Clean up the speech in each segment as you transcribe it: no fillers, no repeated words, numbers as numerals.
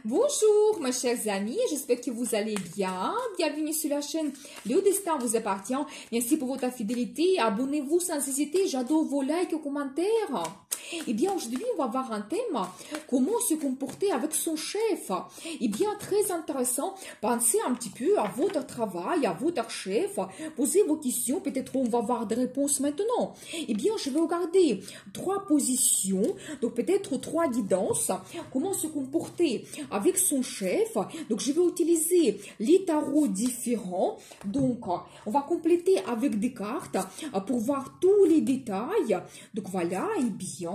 Bonjour mes chers amis, j'espère que vous allez bien. Bienvenue sur la chaîne Le Destin vous appartient. Merci pour votre fidélité. Abonnez-vous sans hésiter. J'adore vos likes et commentaires. Eh bien, aujourd'hui, on va voir un thème. Comment se comporter avec son chef. Eh bien, très intéressant. Pensez un petit peu à votre travail, à votre chef. Posez vos questions. Peut-être on va avoir des réponses maintenant. Eh bien, je vais regarder 3 positions. Donc, peut-être 3 guidances. Comment se comporter avec son chef. Donc, je vais utiliser les tarots différents. Donc, on va compléter avec des cartes pour voir tous les détails. Donc, voilà, et bien.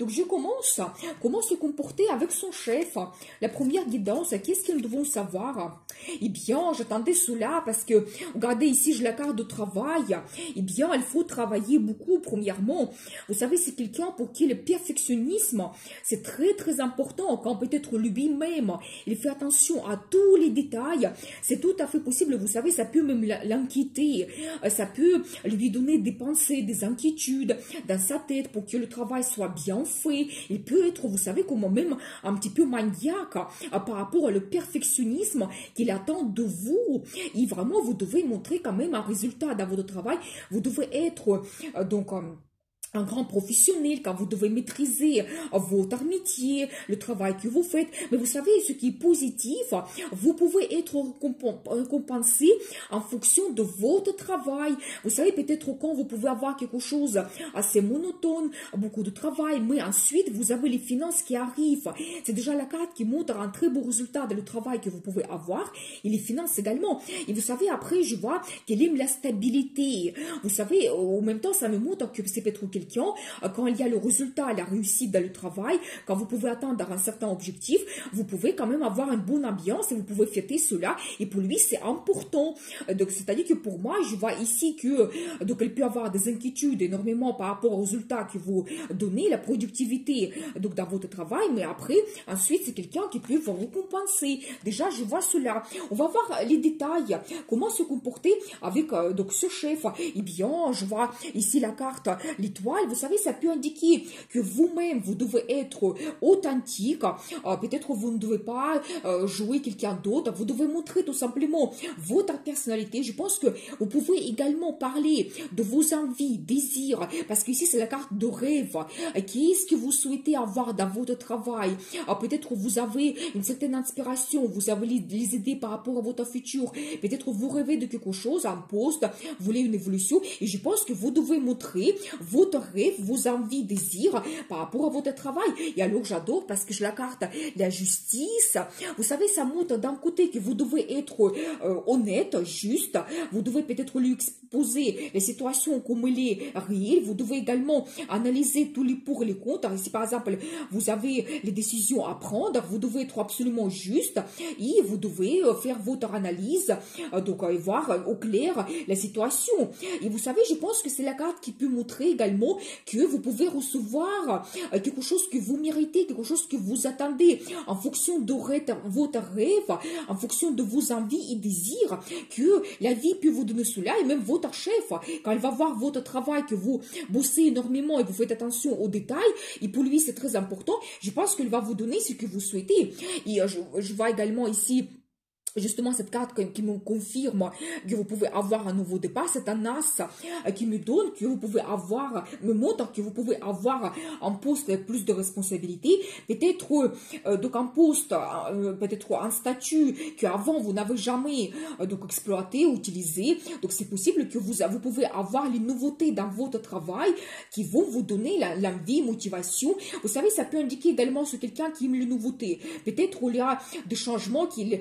Donc, je commence. Comment se comporter avec son chef? La première guidance, qu'est-ce qu'ils devront savoir? Eh bien, j'attendais cela parce que, regardez ici, j'ai la carte de travail. Eh bien, il faut travailler beaucoup, premièrement. Vous savez, c'est quelqu'un pour qui le perfectionnisme, c'est très, très important. Quand peut-être lui-même, il fait attention à tous les détails. C'est tout à fait possible. Vous savez, ça peut même l'inquiéter. Ça peut lui donner des pensées, des inquiétudes dans sa tête pour que le travail soit bien fait. Il peut être, vous savez, comment même un petit peu maniaque par rapport au perfectionnisme qu'il attend de vous. Et vraiment, vous devez montrer quand même un résultat dans votre travail. Vous devez être un grand professionnel, quand vous devez maîtriser votre métier, le travail que vous faites. Mais vous savez, ce qui est positif, vous pouvez être récompensé en fonction de votre travail. Vous savez, peut-être quand vous pouvez avoir quelque chose assez monotone, beaucoup de travail, mais ensuite, vous avez les finances qui arrivent. C'est déjà la carte qui montre un très beau résultat dans le travail que vous pouvez avoir, et les finances également. Et vous savez, après, je vois qu'elle aime la stabilité. Vous savez, en même temps, ça me montre que c'est peut-être quelqu'un, quand il y a le résultat, la réussite dans le travail, quand vous pouvez atteindre un certain objectif, vous pouvez quand même avoir une bonne ambiance et vous pouvez fêter cela. Et pour lui, c'est important. Donc, c'est-à-dire que pour moi, je vois ici que donc elle peut avoir des inquiétudes énormément par rapport aux résultats que vous donnez, la productivité donc dans votre travail. Mais après, ensuite, c'est quelqu'un qui peut vous récompenser. Déjà, je vois cela. On va voir les détails. Comment se comporter avec donc ce chef. Eh bien, je vois ici la carte l'étoile. Vous savez, ça peut indiquer que vous-même, vous devez être authentique. Peut-être vous ne devez pas jouer quelqu'un d'autre. Vous devez montrer tout simplement votre personnalité. Je pense que vous pouvez également parler de vos envies, désirs, parce qu'ici, c'est la carte de rêve. Qu'est-ce que vous souhaitez avoir dans votre travail? Peut-être vous avez une certaine inspiration. Vous avez les idées par rapport à votre futur. Peut-être vous rêvez de quelque chose, un poste, vous voulez une évolution. Et je pense que vous devez montrer votre rêve, vos envies, désirs par rapport à votre travail. Et alors j'adore parce que je la carte la justice. Vous savez, ça montre d'un côté que vous devez être honnête, juste. Vous devez peut-être lui exposer les situations comme elle est réelle. Vous devez également analyser tous les pour et les contre. Si par exemple vous avez les décisions à prendre, vous devez être absolument juste et vous devez faire votre analyse, donc voir au clair la situation. Et vous savez, je pense que c'est la carte qui peut montrer également que vous pouvez recevoir quelque chose que vous méritez, quelque chose que vous attendez en fonction de votre rêve, en fonction de vos envies et désirs, que la vie peut vous donner cela. Et même votre chef, quand il va voir votre travail, que vous bossez énormément et vous faites attention aux détails, et pour lui c'est très important, je pense qu'il va vous donner ce que vous souhaitez. Et je vois également ici justement cette carte qui me confirme que vous pouvez avoir un nouveau départ. C'est un as qui me donne que vous pouvez avoir, me montre que vous pouvez avoir un poste plus de responsabilité, peut-être donc un poste, peut-être un statut qu'avant vous n'avez jamais donc exploité, utilisé. Donc c'est possible que vous pouvez avoir les nouveautés dans votre travail qui vont vous donner l'envie, motivation. Vous savez, ça peut indiquer également sur quelqu'un qui aime les nouveautés. Peut-être il y a des changements qu'il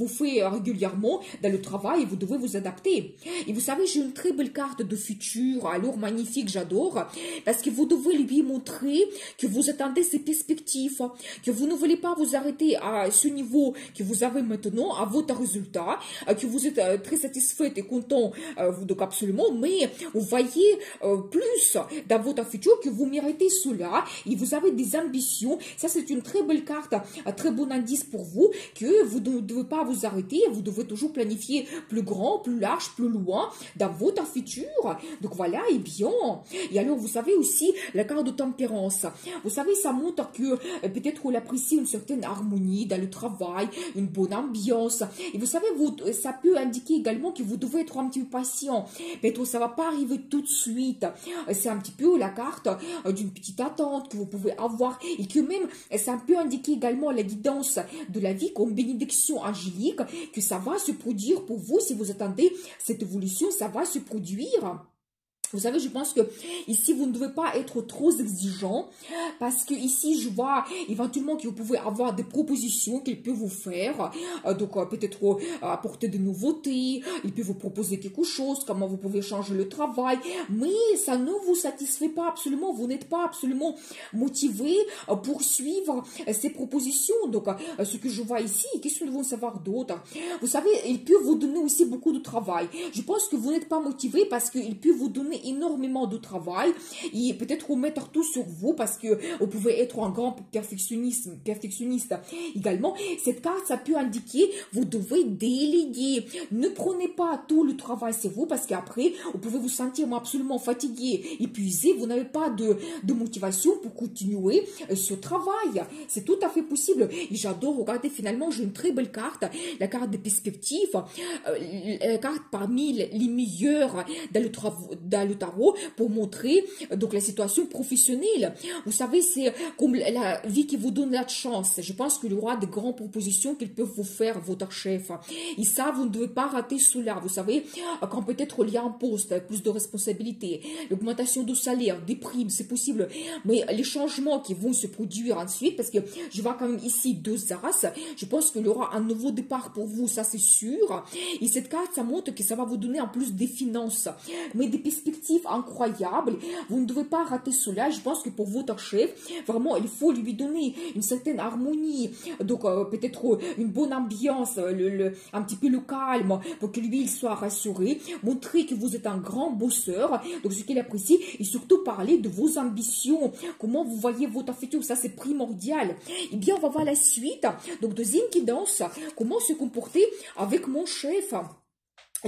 vous fait régulièrement dans le travail et vous devez vous adapter. Et vous savez, j'ai une très belle carte de futur, alors magnifique, j'adore, parce que vous devez lui montrer que vous attendez ses perspectives, que vous ne voulez pas vous arrêter à ce niveau que vous avez maintenant, à votre résultat, que vous êtes très satisfait et content, donc absolument, mais vous voyez plus dans votre futur que vous méritez cela et vous avez des ambitions. Ça, c'est une très belle carte, un très bon indice pour vous, que vous ne devez pas vous arrêter, vous devez toujours planifier plus grand, plus large, plus loin dans votre futur. Donc voilà, et bien. Et alors, vous savez aussi, la carte de tempérance. Vous savez, ça montre que peut-être on apprécie une certaine harmonie dans le travail, une bonne ambiance. Et vous savez, ça peut indiquer également que vous devez être un petit peu patient. Peut-être ça va pas arriver tout de suite. C'est un petit peu la carte d'une petite attente que vous pouvez avoir et que même, ça peut indiquer également la guidance de la vie comme bénédiction angélique, que ça va se produire pour vous si vous attendez cette évolution, ça va se produire. Vous savez, je pense que ici, vous ne devez pas être trop exigeant parce que ici, je vois éventuellement que vous pouvez avoir des propositions qu'il peut vous faire. Donc, peut-être apporter des nouveautés, il peut vous proposer quelque chose, comment vous pouvez changer le travail. Mais ça ne vous satisfait pas absolument. Vous n'êtes pas absolument motivé pour suivre ces propositions. Donc, ce que je vois ici, qu'est-ce que nous devons savoir d'autre? Vous savez, il peut vous donner aussi beaucoup de travail. Je pense que vous n'êtes pas motivé parce qu'il peut vous donner énormément de travail et peut-être remettre tout sur vous parce que vous pouvez être un grand perfectionniste également. Cette carte, ça peut indiquer vous devez déléguer. Ne prenez pas tout le travail sur vous parce qu'après, vous pouvez vous sentir absolument fatigué, épuisé. Vous n'avez pas de motivation pour continuer ce travail. C'est tout à fait possible. Et j'adore, regardez, finalement, j'ai une très belle carte, la carte de perspective, la carte parmi les meilleures dans le tarot pour montrer donc la situation professionnelle. Vous savez, c'est comme la vie qui vous donne la chance. Je pense qu'il y aura de grandes propositions qu'ils peuvent vous faire, votre chef. Et ça, vous ne devez pas rater cela. Vous savez, quand peut-être il y a un poste, plus de responsabilités, l'augmentation du salaire, des primes, c'est possible. Mais les changements qui vont se produire ensuite, parce que je vois quand même ici 2 as, je pense qu'il y aura un nouveau départ pour vous, ça c'est sûr. Et cette carte, ça montre que ça va vous donner en plus des finances, mais des perspectives incroyables. Vous ne devez pas rater cela. Je pense que pour votre chef, vraiment, il faut lui donner une certaine harmonie. Donc, peut-être une bonne ambiance, un petit peu le calme, pour que lui, il soit rassuré. Montrer que vous êtes un grand bosseur, donc ce qu'il apprécie, et surtout parler de vos ambitions. Comment vous voyez votre futur, ça c'est primordial. Eh bien, on va voir la suite. Donc, deuxième guidance, comment se comporter avec mon chef.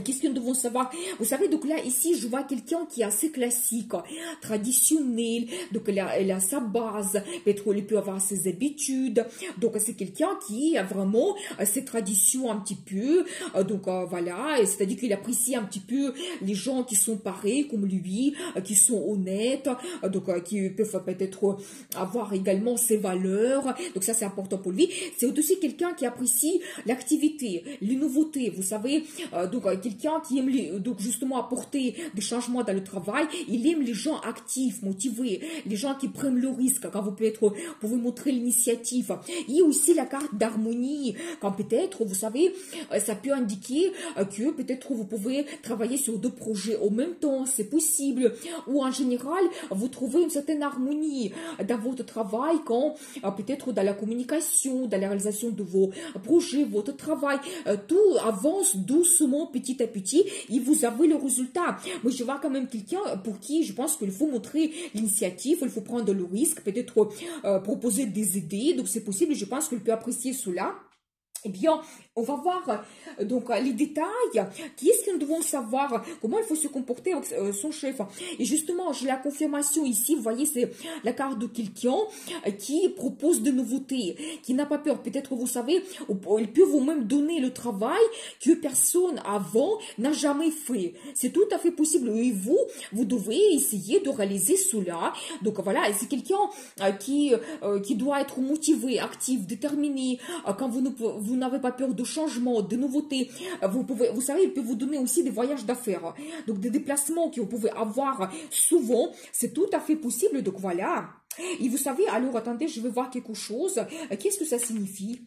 Qu'est-ce que nous devons savoir? Vous savez, donc là, ici, je vois quelqu'un qui est assez classique, traditionnel, donc elle a sa base, peut-être il peut avoir ses habitudes, donc c'est quelqu'un qui a vraiment ses traditions un petit peu, donc voilà, c'est-à-dire qu'il apprécie un petit peu les gens qui sont pareils comme lui, qui sont honnêtes, donc qui peuvent peut-être avoir également ses valeurs, donc ça c'est important pour lui. C'est aussi quelqu'un qui apprécie l'activité, les nouveautés, vous savez, donc quelqu'un qui aime donc justement apporter des changements dans le travail. Il aime les gens actifs, motivés, les gens qui prennent le risque, quand vous pouvez montrer l'initiative. Il y a aussi la carte d'harmonie, quand peut-être, vous savez, ça peut indiquer que peut-être vous pouvez travailler sur 2 projets en même temps, c'est possible, ou en général, vous trouvez une certaine harmonie dans votre travail, quand peut-être dans la communication, dans la réalisation de vos projets, votre travail, tout avance doucement, petit à petit, et vous avez le résultat. Mais je vois quand même quelqu'un pour qui je pense qu'il faut montrer l'initiative, il faut prendre le risque, peut-être proposer des idées, donc c'est possible, je pense qu'il peut apprécier cela. Eh bien, on va voir donc les détails. Qu'est-ce que nous devons savoir? Comment il faut se comporter avec son chef? Et justement, j'ai la confirmation ici. Vous voyez, c'est la carte de quelqu'un qui propose de nouveautés, qui n'a pas peur. Peut-être, vous savez, il peut vous même donner le travail que personne avant n'a jamais fait. C'est tout à fait possible. Et vous devez essayer de réaliser cela. Donc voilà, c'est quelqu'un qui doit être motivé, actif, déterminé. Quand vous n'avez pas peur de changement, de nouveautés, vous savez, il peut vous donner aussi des voyages d'affaires, donc des déplacements que vous pouvez avoir souvent, c'est tout à fait possible, donc voilà. Et vous savez, alors attendez, je vais voir quelque chose, qu'est-ce que ça signifie?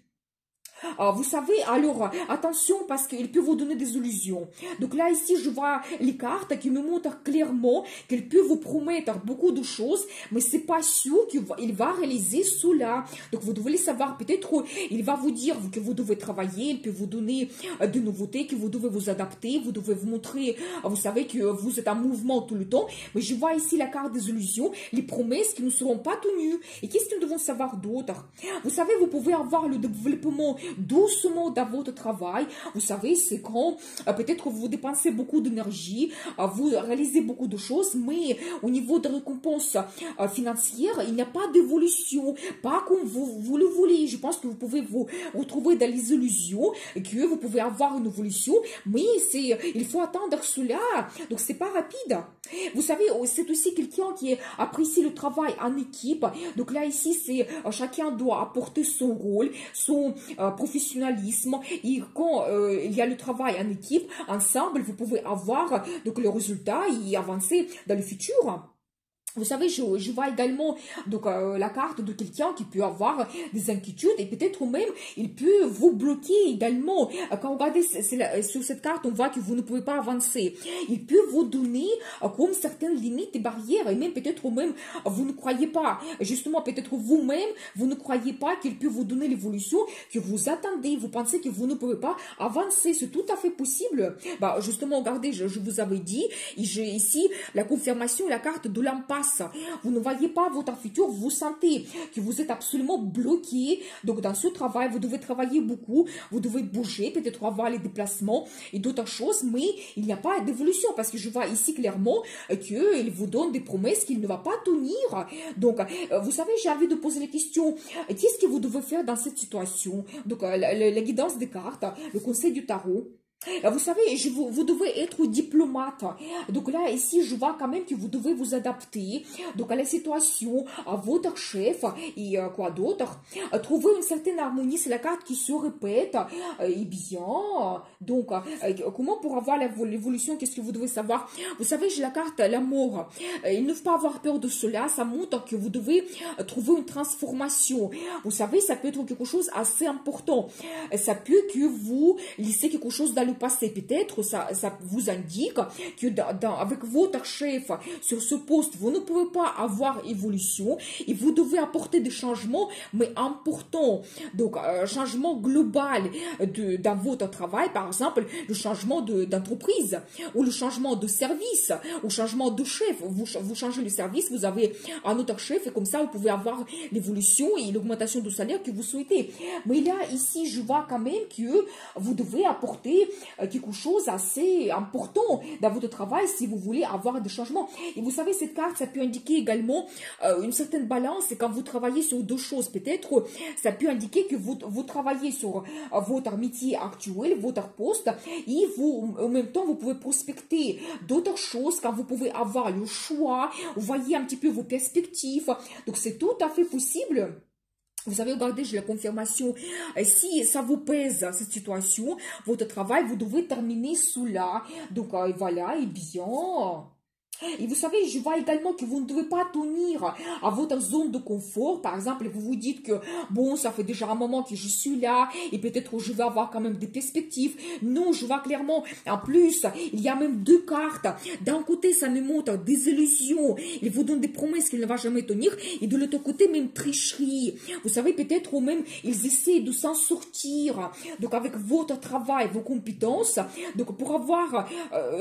Vous savez, alors, attention parce qu'il peut vous donner des illusions. Donc là, ici, je vois les cartes qui me montrent clairement qu'il peut vous promettre beaucoup de choses, mais c'est pas sûr qu'il va réaliser cela. Donc vous devez le savoir. Peut-être il va vous dire que vous devez travailler, il peut vous donner de nouveautés, que vous devez vous adapter, vous devez vous montrer, vous savez que vous êtes en mouvement tout le temps. Mais je vois ici la carte des illusions, les promesses qui ne seront pas tenues. Et qu'est-ce que nous devons savoir d'autre? Vous savez, vous pouvez avoir le développement doucement dans votre travail. Vous savez, c'est quand peut-être vous dépensez beaucoup d'énergie, vous réalisez beaucoup de choses, mais au niveau de récompense financière, il n'y a pas d'évolution, pas comme vous le voulez. Je pense que vous pouvez vous retrouver dans les illusions, que vous pouvez avoir une évolution, mais il faut attendre cela, donc c'est pas rapide. Vous savez, c'est aussi quelqu'un qui apprécie le travail en équipe. Donc là, ici, c'est chacun doit apporter son rôle, son professionnalisme. Et quand il y a le travail en équipe, ensemble, vous pouvez avoir donc le résultat et avancer dans le futur. Vous savez, je vois également donc la carte de quelqu'un qui peut avoir des inquiétudes et peut-être même il peut vous bloquer également. Quand vous regardez sur cette carte, on voit que vous ne pouvez pas avancer. Il peut vous donner comme certaines limites et barrières et même peut-être même vous ne croyez pas. Justement, peut-être vous-même, vous ne croyez pas qu'il peut vous donner l'évolution que vous attendez. Vous pensez que vous ne pouvez pas avancer. C'est tout à fait possible. Bah, justement, regardez, je vous avais dit, j'ai ici la confirmation, la carte de l'impasse. Vous ne voyez pas votre futur, vous sentez que vous êtes absolument bloqué. Donc dans ce travail, vous devez travailler beaucoup, vous devez bouger, peut-être avoir les déplacements et d'autres choses, mais il n'y a pas d'évolution parce que je vois ici clairement qu'il vous donne des promesses qu'il ne va pas tenir. Donc vous savez, j'ai envie de poser la question, qu'est-ce que vous devez faire dans cette situation? Donc la guidance des cartes, le conseil du tarot. Vous savez, vous devez être diplomate. Donc là, ici, je vois quand même que vous devez vous adapter donc à la situation, à votre chef et quoi d'autre. Trouver une certaine harmonie, c'est la carte qui se répète. Et bien, donc, comment pour avoir l'évolution, qu'est-ce que vous devez savoir? Vous savez, j'ai la carte la mort. Il ne faut pas avoir peur de cela. Ça montre que vous devez trouver une transformation. Vous savez, ça peut être quelque chose assez important. Ça peut que vous laissez quelque chose dans le passé. Peut-être ça vous indique que avec votre chef sur ce poste, vous ne pouvez pas avoir évolution et vous devez apporter des changements, mais importants. Donc, changement global dans votre travail, par exemple, le changement d'entreprise ou le changement de service ou changement de chef. Vous changez le service, vous avez un autre chef et comme ça, vous pouvez avoir l'évolution et l'augmentation du salaire que vous souhaitez. Mais là, ici, je vois quand même que vous devez apporter quelque chose assez important dans votre travail si vous voulez avoir des changements. Et vous savez, cette carte, ça peut indiquer également une certaine balance. Et quand vous travaillez sur deux choses, peut-être, ça peut indiquer que vous travaillez sur votre métier actuel, votre poste, et en même temps, vous pouvez prospecter d'autres choses quand vous pouvez avoir le choix, vous voyez un petit peu vos perspectives. Donc, c'est tout à fait possible. Vous avez regardé, j'ai la confirmation. Si ça vous pèse, cette situation, votre travail, vous devez terminer cela. Donc, voilà, et bien... Et vous savez, je vois également que vous ne devez pas tenir à votre zone de confort. Par exemple, vous vous dites que, bon, ça fait déjà un moment que je suis là et peut-être je vais avoir quand même des perspectives. Non, je vois clairement, en plus, il y a même deux cartes. D'un côté, ça me montre des illusions. Il vous donne des promesses qu'il ne va jamais tenir. Et de l'autre côté, même tricherie. Vous savez, peut-être ou même, ils essaient de s'en sortir. Donc, avec votre travail, vos compétences. Donc, pour avoir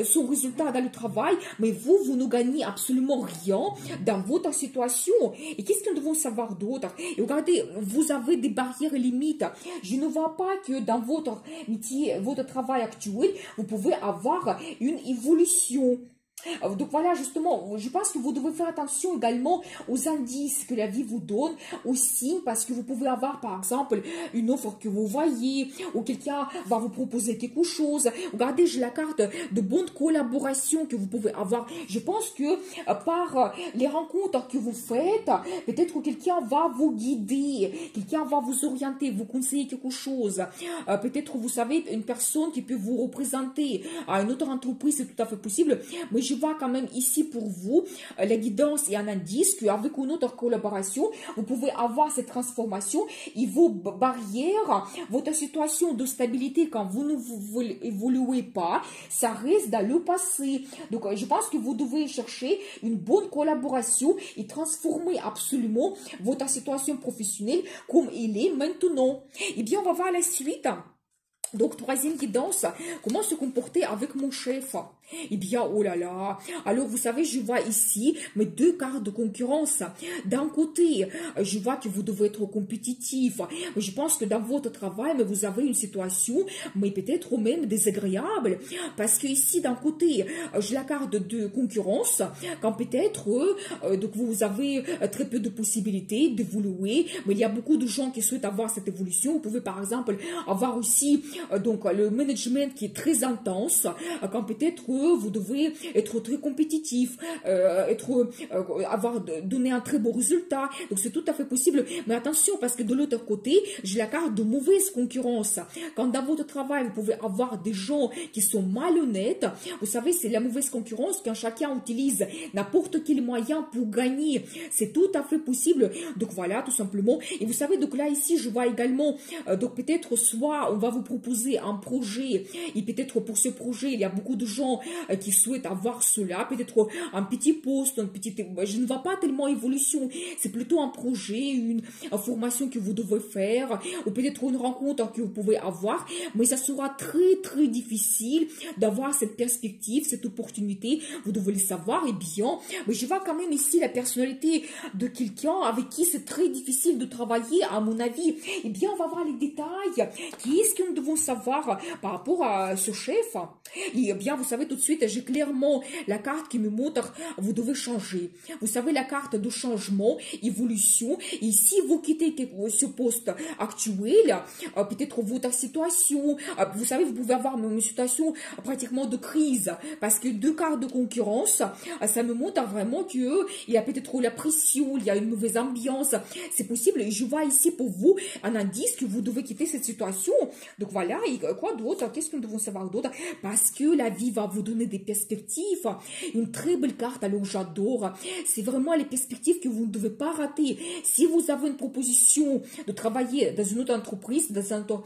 son résultat dans le travail, mais vous ne gagnez absolument rien dans votre situation. Et qu'est-ce que nous devons savoir d'autre? Et regardez, vous avez des barrières et limites. Je ne vois pas que dans votre métier, votre travail actuel, vous pouvez avoir une évolution. Donc voilà, justement, je pense que vous devez faire attention également aux indices que la vie vous donne, aussi parce que vous pouvez avoir, par exemple, une offre que vous voyez, ou quelqu'un va vous proposer quelque chose. Regardez, j'ai la carte de bonne collaboration que vous pouvez avoir. Je pense que par les rencontres que vous faites, peut-être que quelqu'un va vous guider, quelqu'un va vous orienter, vous conseiller quelque chose. Peut-être, vous savez, une personne qui peut vous représenter à une autre entreprise, c'est tout à fait possible. Mais je vois quand même ici pour vous la guidance et un indice qu'avec une autre collaboration, vous pouvez avoir cette transformation et vos barrières, votre situation de stabilité quand vous ne vous évoluez pas, ça reste dans le passé. Donc, je pense que vous devez chercher une bonne collaboration et transformer absolument votre situation professionnelle comme elle est maintenant. Eh bien, on va voir la suite. Donc, troisième guidance, comment se comporter avec mon chef. Eh bien, oh là là. Alors, vous savez, je vois ici mes deux cartes de concurrence. D'un côté, je vois que vous devez être compétitif. Je pense que dans votre travail, mais vous avez une situation, mais peut-être même désagréable. Parce que ici, d'un côté, j'ai la carte de concurrence, quand peut-être, donc vous avez très peu de possibilités d'évoluer, mais il y a beaucoup de gens qui souhaitent avoir cette évolution. Vous pouvez, par exemple, avoir aussi, donc, le management qui est très intense, quand peut-être vous devez être très compétitif, donner un très beau résultat. Donc c'est tout à fait possible. Mais attention, parce que de l'autre côté, j'ai la carte de mauvaise concurrence. Quand dans votre travail, vous pouvez avoir des gens qui sont malhonnêtes, vous savez, c'est la mauvaise concurrence quand chacun utilise n'importe quel moyen pour gagner. C'est tout à fait possible. Donc voilà, tout simplement. Et vous savez, donc là, ici, je vois également, donc peut-être soit on va vous proposer un projet, et peut-être pour ce projet, il y a beaucoup de gens qui souhaitent avoir cela, peut-être un petit poste, je ne vois pas tellement évolution, c'est plutôt un projet, une formation que vous devez faire, ou peut-être une rencontre que vous pouvez avoir, mais ça sera très très difficile d'avoir cette perspective, cette opportunité, vous devez le savoir, et bien, mais je vois quand même ici la personnalité de quelqu'un avec qui c'est très difficile de travailler, à mon avis. Eh bien, on va voir les détails, qu'est-ce que nous devons savoir par rapport à ce chef. Et bien, vous savez, tout de suite, j'ai clairement la carte qui me montre, vous devez changer. Vous savez, la carte de changement, évolution. Et si vous quittez ce poste actuel, peut-être votre situation, vous savez, vous pouvez avoir une situation pratiquement de crise. Parce que deux cartes de concurrence, ça me montre vraiment qu'il y a peut-être la pression, il y a une mauvaise ambiance. C'est possible. Et je vois ici pour vous un indice que vous devez quitter cette situation. Donc voilà, et quoi d'autre? Qu'est-ce que nous devons savoir d'autre? Parce que la vie va vous donner des perspectives. Une très belle carte, alors j'adore. C'est vraiment les perspectives que vous ne devez pas rater. Si vous avez une proposition de travailler dans une autre entreprise, dans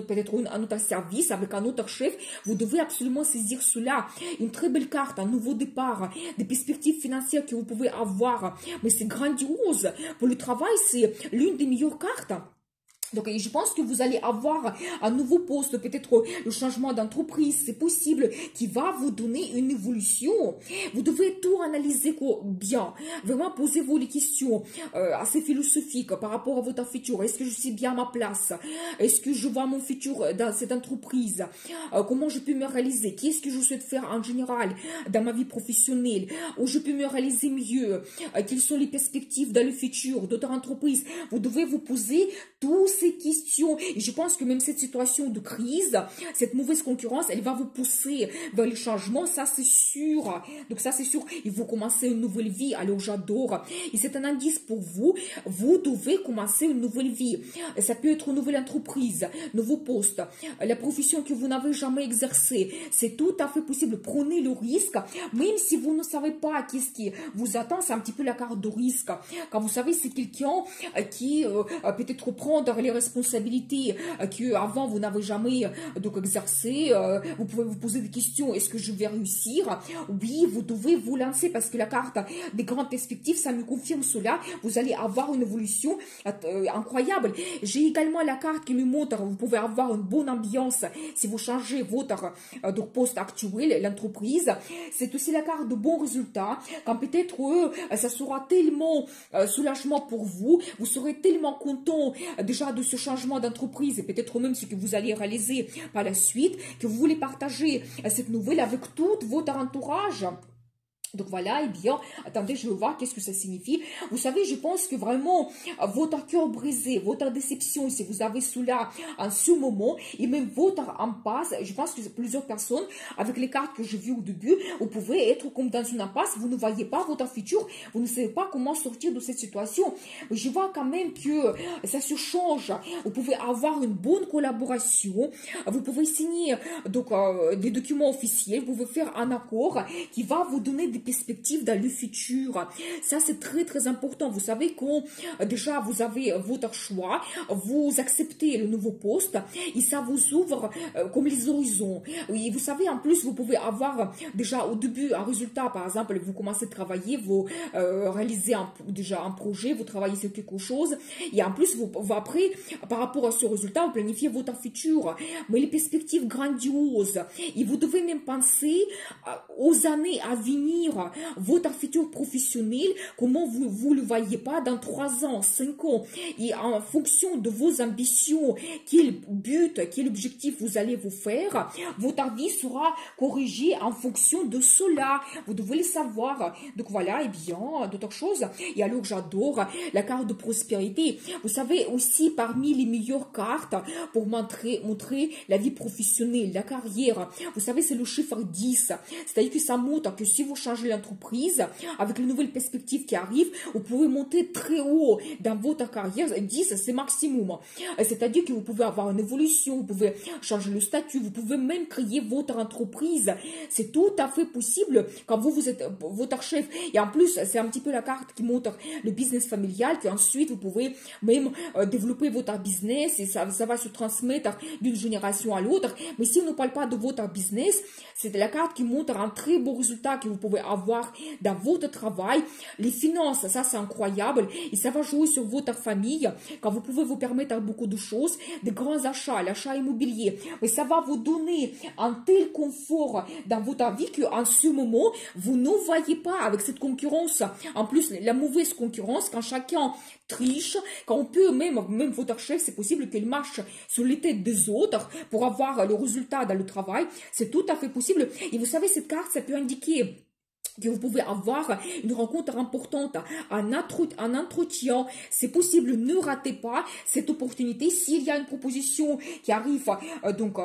peut-être un autre service, avec un autre chef, vous devez absolument saisir cela. Une très belle carte, un nouveau départ, des perspectives financières que vous pouvez avoir. Mais c'est grandiose. Pour le travail, c'est l'une des meilleures cartes. Donc, je pense que vous allez avoir un nouveau poste, peut-être le changement d'entreprise, c'est possible, qui va vous donner une évolution. Vous devez tout analyser bien. Vraiment, posez-vous les questions assez philosophiques par rapport à votre futur. Est-ce que je suis bien à ma place? Est-ce que je vois mon futur dans cette entreprise? Comment je peux me réaliser? Qu'est-ce que je souhaite faire en général dans ma vie professionnelle? Où je peux me réaliser mieux? Quelles sont les perspectives dans le futur d'autres entreprises? Vous devez vous poser tous ces questions. Et je pense que même cette situation de crise, cette mauvaise concurrence, elle va vous pousser vers le changement, ça c'est sûr. Donc ça c'est sûr, il faut commencer une nouvelle vie. Alors j'adore. Et c'est un indice pour vous. Vous devez commencer une nouvelle vie. Ça peut être une nouvelle entreprise, nouveau poste, la profession que vous n'avez jamais exercée. C'est tout à fait possible. Prenez le risque, même si vous ne savez pas qu'est-ce qui vous attend. C'est un petit peu la carte de risque. Quand vous savez, c'est quelqu'un qui peut-être prendre les responsabilités que avant vous n'avez jamais donc exercé. Vous pouvez vous poser des questions. Est-ce que je vais réussir? Oui, vous devez vous lancer parce que la carte des grandes perspectives, ça me confirme cela. Vous allez avoir une évolution incroyable. J'ai également la carte qui me montre, vous pouvez avoir une bonne ambiance si vous changez votre donc poste actuel, l'entreprise. C'est aussi la carte de bons résultats. Quand peut-être ça sera tellement soulagement pour vous, vous serez tellement content déjà de ce changement d'entreprise et peut-être même ce que vous allez réaliser par la suite, que vous voulez partager cette nouvelle avec tout votre entourage. Donc voilà, et bien, attendez, je vais voir qu'est-ce que ça signifie. Vous savez, je pense que vraiment, votre cœur brisé, votre déception, si vous avez cela en ce moment, et même votre impasse, je pense que plusieurs personnes, avec les cartes que j'ai vues au début, vous pouvez être comme dans une impasse, vous ne voyez pas votre futur, vous ne savez pas comment sortir de cette situation. Je vois quand même que ça se change. Vous pouvez avoir une bonne collaboration, vous pouvez signer donc des documents officiels, vous pouvez faire un accord qui va vous donner des des perspectives dans le futur. Ça, c'est très, très important. Vous savez quand déjà vous avez votre choix, vous acceptez le nouveau poste et ça vous ouvre comme les horizons. Oui, vous savez, en plus, vous pouvez avoir déjà au début un résultat. Par exemple, vous commencez à travailler, vous réalisez déjà un projet, vous travaillez sur quelque chose et en plus, vous après, par rapport à ce résultat, vous planifiez votre futur. Mais les perspectives grandioses et vous devez même penser aux années à venir, votre futur professionnel, comment vous le voyez pas dans 3 ans, 5 ans, et en fonction de vos ambitions, quel but, quel objectif vous allez vous faire, votre avis sera corrigé en fonction de cela. Vous devez le savoir. Donc voilà, et bien, d'autres choses. Et alors, j'adore la carte de prospérité. Vous savez, aussi, parmi les meilleures cartes pour montrer la vie professionnelle, la carrière, vous savez, c'est le chiffre 10. C'est-à-dire que ça montre que si vous changez l'entreprise, avec les nouvelles perspectives qui arrivent, vous pouvez monter très haut dans votre carrière. 10, c'est maximum. C'est-à-dire que vous pouvez avoir une évolution, vous pouvez changer le statut, vous pouvez même créer votre entreprise. C'est tout à fait possible quand vous êtes votre chef. Et en plus, c'est un petit peu la carte qui montre le business familial, qu'ensuite vous pouvez même développer votre business et ça va se transmettre d'une génération à l'autre. Mais si on ne parle pas de votre business, c'est la carte qui montre un très beau résultat que vous pouvez avoir dans votre travail. Les finances, ça c'est incroyable et ça va jouer sur votre famille quand vous pouvez vous permettre beaucoup de choses, de grands achats, l'achat immobilier. Mais ça va vous donner un tel confort dans votre vie qu'en ce moment, vous ne voyez pas avec cette concurrence. En plus, la mauvaise concurrence, quand chacun triche, quand on peut, même votre chef, c'est possible qu'il marche sur les têtes des autres pour avoir le résultat dans le travail. C'est tout à fait possible. Et vous savez, cette carte, ça peut indiquer que vous pouvez avoir une rencontre importante, un entretien. C'est possible, ne ratez pas cette opportunité. S'il y a une proposition qui arrive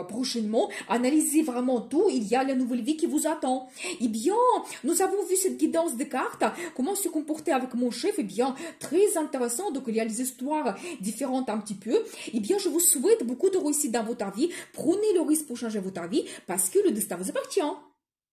prochainement, analysez vraiment tout. Il y a la nouvelle vie qui vous attend. Eh bien, nous avons vu cette guidance de cartes, comment se comporter avec mon chef. Eh bien, très intéressant. Donc, il y a des histoires différentes un petit peu. Eh bien, je vous souhaite beaucoup de réussite dans votre vie. Prenez le risque pour changer votre vie parce que le destin vous appartient.